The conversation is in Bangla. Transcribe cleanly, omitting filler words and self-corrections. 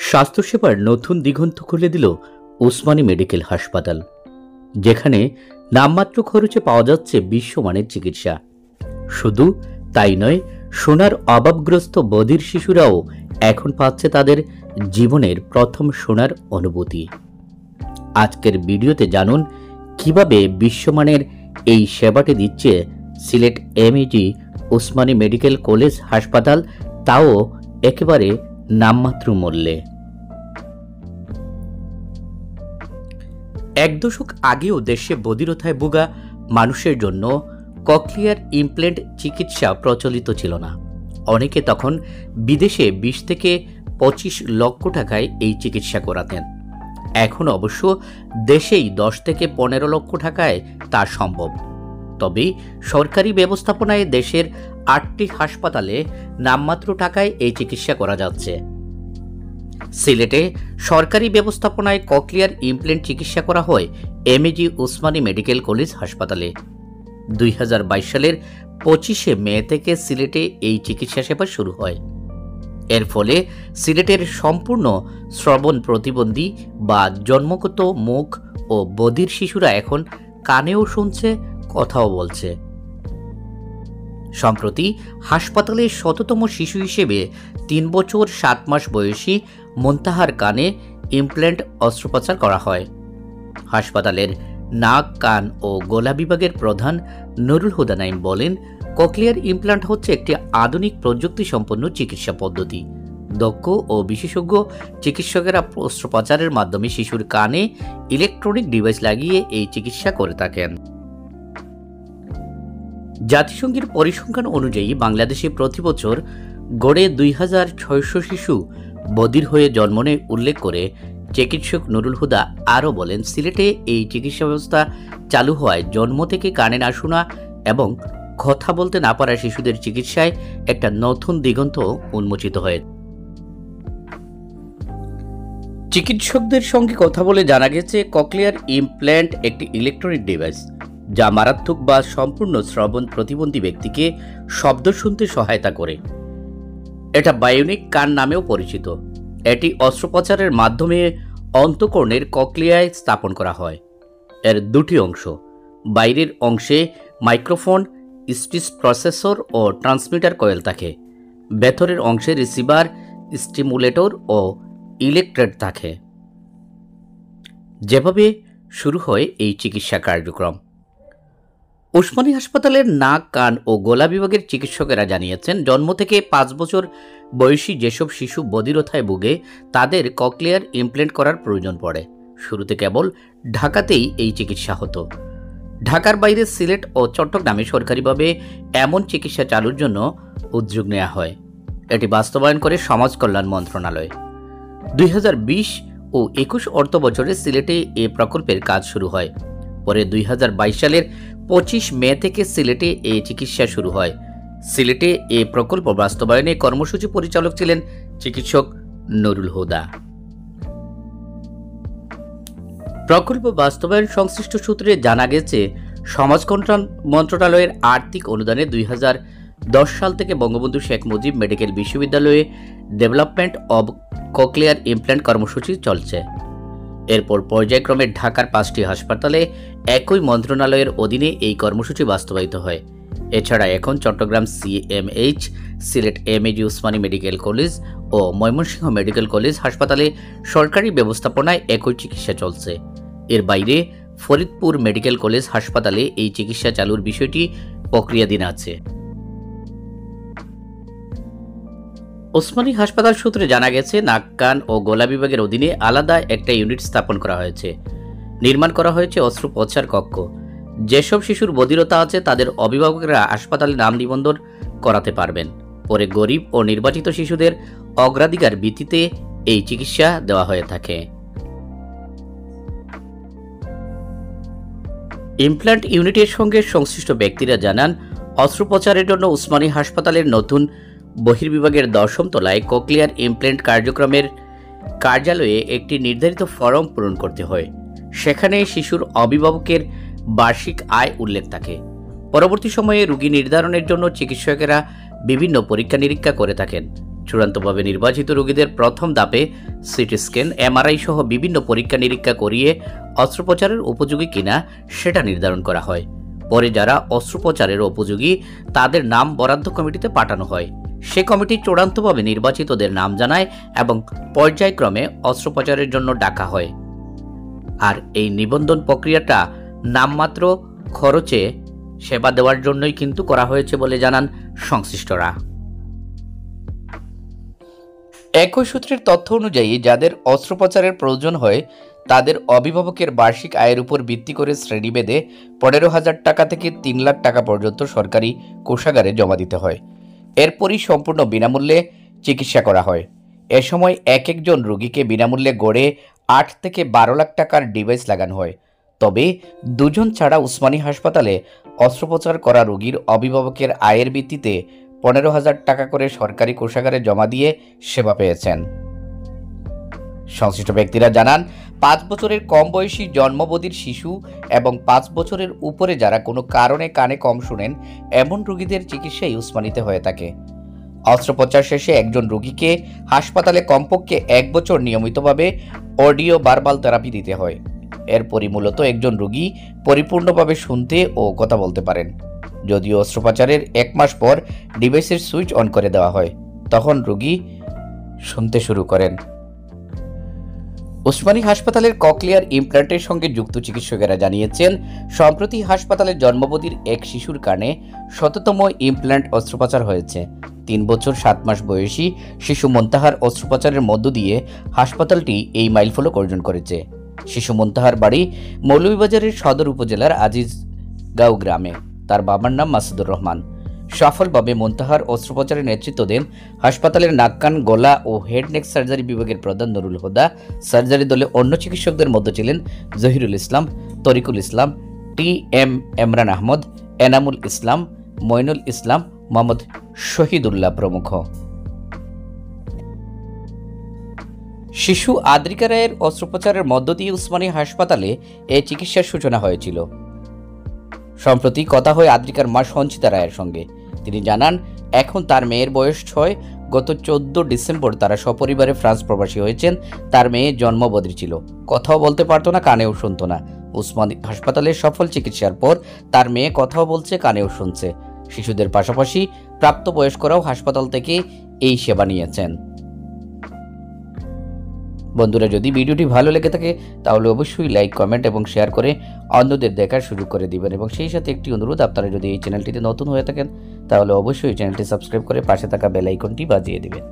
স্বাস্থ্যসেবার নতুন দিগন্ত খুলে দিল ওসমানী মেডিকেল হাসপাতাল, যেখানে নামমাত্র খরচে পাওয়া যাচ্ছে বিশ্বমানের চিকিৎসা। শুধু তাই নয়, সোনার অভাবগ্রস্ত বধির শিশুরাও এখন পাচ্ছে তাদের জীবনের প্রথম সোনার অনুভূতি। আজকের ভিডিওতে জানুন কিভাবে বিশ্বমানের এই সেবাটি দিচ্ছে Sylhet MAG Osmani medical college হাসপাতাল, তাও একেবারে নামমাত্র মূল্যে। এক দশক আগেও দেশে বধিরতায় ভোগা মানুষের জন্য ককলিয়ার ইমপ্ল্যান্ট চিকিৎসা প্রচলিত ছিল না। অনেকে তখন বিদেশে 20 থেকে 25 লক্ষ টাকায় এই চিকিৎসা করাতেন। এখন অবশ্য দেশেই 10 থেকে 15 লক্ষ টাকায় তা সম্ভব। তবে সরকারি ব্যবস্থাপনায় দেশের 8টি হাসপাতালে নামমাত্র টাকায় এই চিকিৎসা করা যাচ্ছে। সিলেটে সরকারি ব্যবস্থাপনায় ককলিয়ার ইমপ্ল্যান্ট চিকিৎসা করা হয় এমএজি ওসমানী মেডিকেল কলেজ হাসপাতালে। 2022 সালের 25শে মে থেকে সিলেটে এই চিকিৎসা সেবা শুরু হয়। এর ফলে সিলেটের সম্পূর্ণ শ্রবণ প্রতিবন্ধী বা জন্মগত মুখ ও বধির শিশুরা এখন কানেও শুনছে, কথাও বলছে। সম্প্রতি হাসপাতালের 100তম শিশু হিসেবে 3 বছর 7 মাস বয়সী মুনতাহার কানে ইমপ্ল্যান্ট অস্ত্রোপচার করা হয়। হাসপাতালের নাক, কান ও গলা বিভাগের প্রধান নুরুল হুদা নাইম বলেন, ককলিয়ার ইমপ্ল্যান্ট হচ্ছে একটি আধুনিক প্রযুক্তি সম্পন্ন চিকিৎসা পদ্ধতি। দক্ষ ও বিশেষজ্ঞ চিকিৎসকেরা অস্ত্রোপচারের মাধ্যমে শিশুর কানে ইলেকট্রনিক ডিভাইস লাগিয়ে এই চিকিৎসা করে থাকেন। জাতিসংঘের পরিসংখ্যান অনুযায়ী বাংলাদেশে প্রতি বছর গড়ে 2600 শিশু বধির হয়ে জন্ম নেয় উল্লেখ করে চিকিৎসক নুরুল হুদা আরও বলেন, সিলেটে এই চিকিৎসা ব্যবস্থা চালু হওয়ায় জন্ম থেকে কানে না শোনা এবং কথা বলতে না পারা শিশুদের চিকিৎসায় একটা নতুন দিগন্ত উন্মোচিত হয়। চিকিৎসকদের সঙ্গে কথা বলে জানা গেছে, ককলিয়ার ইমপ্ল্যান্ট একটি ইলেকট্রনিক ডিভাইস যা মারাত্মক বা সম্পূর্ণ শ্রবণ প্রতিবন্ধী ব্যক্তিকে শব্দ শুনতে সহায়তা করে। এটা বায়োনিক কান নামেও পরিচিত। এটি অস্ত্রোপচারের মাধ্যমে অন্তঃকর্ণের ককলিয়ায় স্থাপন করা হয়। এর 2টি অংশ, বাইরের অংশে মাইক্রোফোন, স্পিচ প্রসেসর ও ট্রান্সমিটার কয়েল থাকে। ভেতরের অংশে রিসিভার, স্টিমুলেটর ও ইলেকট্রেড থাকে। যেভাবে শুরু হয় এই চিকিৎসা কার্যক্রম। ওসমানী হাসপাতালের নাক, কান ও গলা বিভাগের চিকিৎসকেরা জানিয়েছেন, জন্ম থেকে 5 বছর বয়সী যেসব শিশু বধিরতায় ভুগে তাদের ককলিয়ার ইমপ্ল্যান্ট করার প্রয়োজন পড়ে। শুরুতে কেবল ঢাকাতেই এই চিকিৎসা হতো। ঢাকার বাইরে সিলেট ও চট্টগ্রামে সরকারিভাবে এমন চিকিৎসা চালুর জন্য উদ্যোগ নেওয়া হয়। এটি বাস্তবায়ন করে সমাজ কল্যাণ মন্ত্রণালয়। 2020 ও 21 অর্থ বছরে সিলেটে এ প্রকল্পের কাজ শুরু হয়। পরে 2022 সালের 25 মে থেকে সিলেটে এই চিকিৎসা শুরু হয়। সিলেটে এ প্রকল্প বাস্তবায়নে কর্মসূচি পরিচালক ছিলেন চিকিৎসক নুরুল হুদা। প্রকল্প বাস্তবায়ন সংশ্লিষ্ট সূত্রে জানা গেছে, সমাজ কল্যাণ মন্ত্রণালয়ের আর্থিক অনুদানে 2010 সাল থেকে বঙ্গবন্ধু শেখ মুজিব মেডিকেল বিশ্ববিদ্যালয়ে ডেভেলপমেন্ট অব ককলিয়ার ইমপ্ল্যান্ট কর্মসূচি চলছে। এরপর পর্যায়ক্রমে ঢাকার 5টি হাসপাতালে একই মন্ত্রণালয়ের অধীনে এই কর্মসূচি বাস্তবায়িত হয়। এছাড়া এখন Chattogram CMH, Sylhet MAG Osmani medical college ও ময়মনসিংহ মেডিকেল কলেজ হাসপাতালে সরকারি ব্যবস্থাপনায় একই চিকিৎসা চলছে। এর বাইরে ফরিদপুর মেডিকেল কলেজ হাসপাতালে এই চিকিৎসা চালুর বিষয়টি প্রক্রিয়াধীন আছে। ওসমানী হাসপাতাল সূত্রে জানা গেছে, নাক, কান ও গলা বিভাগের অধীনে আলাদা একটা ইউনিট স্থাপন করা হয়েছে। নির্মাণ করা হয়েছে অস্ত্রোপচার কক্ষ। যেসব শিশুর বধিরতা আছে তাদের অভিভাবকরা হাসপাতালে নাম নিবন্ধন করাতে পারবেন। পরে গরিব ও নির্বাচিত শিশুদের অগ্রাধিকার ভিত্তিতে এই চিকিৎসা দেওয়া হয়ে থাকে। ইমপ্ল্যান্ট ইউনিটের সঙ্গে সংশ্লিষ্ট ব্যক্তিরা জানান, অস্ত্রোপচারের জন্য ওসমানী হাসপাতালের নতুন বহির্বিভাগের 10ম তলায় ককলিয়ার ইমপ্ল্যান্ট কার্যক্রমের কার্যালয়ে একটি নির্ধারিত ফরম পূরণ করতে হয়। সেখানে শিশুর অভিভাবকের বার্ষিক আয় উল্লেখ থাকে। পরবর্তী সময়ে রোগী নির্ধারণের জন্য চিকিৎসকেরা বিভিন্ন পরীক্ষা নিরীক্ষা করে থাকেন। চূড়ান্তভাবে নির্বাচিত রোগীদের প্রথম ধাপে সিটি স্ক্যান, এমআরআই সহ বিভিন্ন পরীক্ষা নিরীক্ষা করিয়ে অস্ত্রোপচারের উপযোগী কিনা সেটা নির্ধারণ করা হয়। পরে যারা অস্ত্রোপচারের উপযোগী তাদের নাম বরাদ্দ কমিটিতে পাঠানো হয়। সে কমিটি চূড়ান্তভাবে নির্বাচিতদের নাম জানায় এবং পর্যায়ক্রমে অস্ত্রোপচারের জন্য ডাকা হয়। আর এই নিবন্ধন প্রক্রিয়াটা নামমাত্র খরচে সেবা দেওয়ার জন্যই কিন্তু করা হয়েছে বলে জানান সংশ্লিষ্টরা। একই সূত্রের তথ্য অনুযায়ী যাদের অস্ত্রোপচারের প্রয়োজন হয় তাদের অভিভাবকের বার্ষিক আয়ের উপর ভিত্তি করে শ্রেণীভেদে 15,000 টাকা থেকে 3 লাখ টাকা পর্যন্ত সরকারি কোষাগারে জমা দিতে হয়। এরপরই সম্পূর্ণ বিনামূল্যে চিকিৎসা করা হয়। এ সময় এক একজন রোগীকে বিনামূল্যে গড়ে 8 থেকে 12 লাখ টাকার ডিভাইস লাগানো হয়। তবে দুজন ছাড়া উসমানী হাসপাতালে অস্ত্রোপচার করা রোগীর অভিভাবকের আয়ের ভিত্তিতে 15,000 টাকা করে সরকারি কোষাগারে জমা দিয়ে সেবা পেয়েছেন। সংশ্লিষ্ট ব্যক্তিরা জানান, 5 বছরের কম বয়সী জন্মবধির শিশু এবং 5 বছরের উপরে যারা কোনো কারণে কানে কম শুনেন এমন রোগীদের চিকিৎসাই উসমানীতে হয়ে থাকে। অস্ত্রোপচার শেষে একজন রোগীকে হাসপাতালে কমপক্ষে 1 বছর নিয়মিতভাবে অডিও বার্বাল থেরাপি দিতে হয়। এরপরই মূলত একজন রোগী পরিপূর্ণভাবে শুনতে ও কথা বলতে পারেন। যদিও অস্ত্রোপচারের 1 মাস পর ডিভাইসের সুইচ অন করে দেওয়া হয়, তখন রোগী শুনতে শুরু করেন। উসমানী হাসপাতালের ককলিয়ার ইমপ্ল্যান্টের সঙ্গে যুক্ত চিকিৎসকেরা জানিয়েছেন, সম্প্রতি হাসপাতালের জন্মবধির এক শিশুর কানে ১৭তম ইমপ্ল্যান্ট অস্ত্রোপচার হয়েছে। 3 বছর 7 মাস বয়সী শিশু মুনতাহার অস্ত্রোপচারের মধ্য দিয়ে হাসপাতালটি এই মাইলফলক অর্জন করেছে। শিশু মুনতাহার বাড়ি মৌলভীবাজারের সদর উপজেলার আজিজগাঁও গ্রামে। তার বাবার নাম মাসুদুর রহমান। সফলভাবে মুনতাহার অস্ত্রোপচারের নেতৃত্ব দেন হাসপাতালের নাক কান গলা ও হেড নেক সার্জারি বিভাগের প্রধান নুরুল হুদা। সার্জারি দলে অন্য চিকিৎসকদের মধ্যে ছিলেন জহিরুল ইসলাম, তরিকুল ইসলাম, টি.এম. এমরান আহমদ, এনামুল ইসলাম, মইনুল ইসলাম, মোহাম্মদ শহীদুল্লাহ প্রমুখ। শিশু আদ্রিকা রায়ের অস্ত্রোপচারের মধ্য দিয়ে উসমানী হাসপাতালে এই চিকিৎসার সূচনা হয়েছিল। সম্প্রতি কথা হয় আদ্রিকার মা সঞ্চিতা রায়ের সঙ্গে। তিনি জানান, এখন তার মেয়ের বয়স 6। গত 14 ডিসেম্বর তারা সপরিবারে ফ্রান্স প্রবাসী হয়েছেন। তার মেয়ে জন্মবধির ছিল, কথাও বলতে পারতো না, কানেও শুনতো না। উসমানী হাসপাতালে সফল চিকিৎসার পর তার মেয়ে কথাও বলছে, কানেও শুনছে। শিশুদের পাশাপাশি প্রাপ্তবয়স্করাও হাসপাতাল থেকে এই সেবা নিয়েছেন। বন্ধুরা, যদি ভিডিওটি ভালো লেগে থাকে তাহলে অবশ্যই লাইক, কমেন্ট এবং শেয়ার করে অন্যদের দেখার সুযোগ করে দিবেন। এবং সেই সাথে একটি অনুরোধ, আপনারা যদি এই চ্যানেলটিতে নতুন হয়ে থাকেন তাহলে অবশ্যই চ্যানেলটি সাবস্ক্রাইব করে পাশে থাকা বেল আইকনটি বাজিয়ে দিবেন।